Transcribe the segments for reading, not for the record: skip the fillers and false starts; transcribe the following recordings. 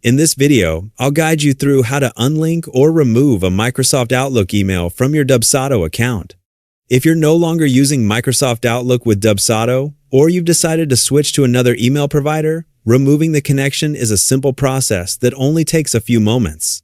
In this video, I'll guide you through how to unlink or remove a Microsoft Outlook email from your Dubsado account. If you're no longer using Microsoft Outlook with Dubsado, or you've decided to switch to another email provider, removing the connection is a simple process that only takes a few moments.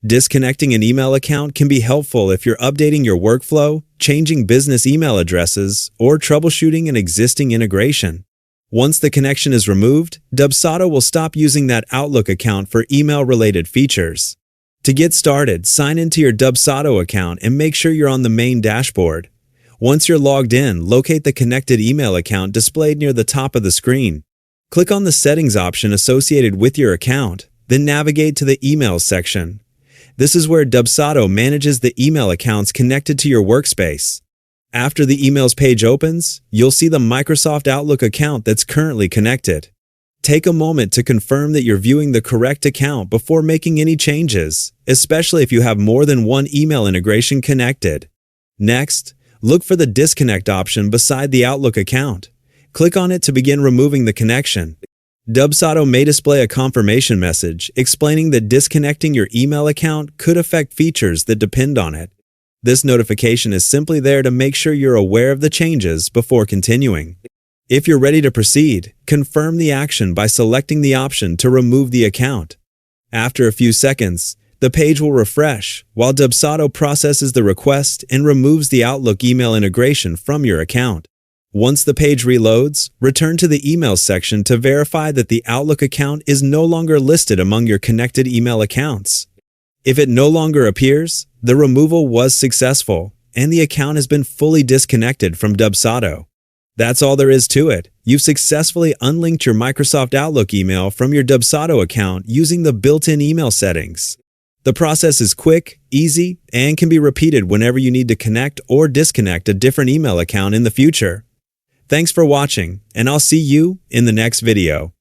Disconnecting an email account can be helpful if you're updating your workflow, changing business email addresses, or troubleshooting an existing integration. Once the connection is removed, Dubsado will stop using that Outlook account for email-related features. To get started, sign into your Dubsado account and make sure you're on the main dashboard. Once you're logged in, locate the connected email account displayed near the top of the screen. Click on the Settings option associated with your account, then navigate to the Emails section. This is where Dubsado manages the email accounts connected to your workspace. After the Emails page opens, you'll see the Microsoft Outlook account that's currently connected. Take a moment to confirm that you're viewing the correct account before making any changes, especially if you have more than one email integration connected. Next, look for the Disconnect option beside the Outlook account. Click on it to begin removing the connection. Dubsado may display a confirmation message explaining that disconnecting your email account could affect features that depend on it. This notification is simply there to make sure you're aware of the changes before continuing. If you're ready to proceed, confirm the action by selecting the option to remove the account. After a few seconds, the page will refresh while Dubsado processes the request and removes the Outlook email integration from your account. Once the page reloads, return to the Emails section to verify that the Outlook account is no longer listed among your connected email accounts. If it no longer appears, the removal was successful and the account has been fully disconnected from Dubsado. That's all there is to it. You've successfully unlinked your Microsoft Outlook email from your Dubsado account using the built-in email settings. The process is quick, easy, and can be repeated whenever you need to connect or disconnect a different email account in the future. Thanks for watching, and I'll see you in the next video.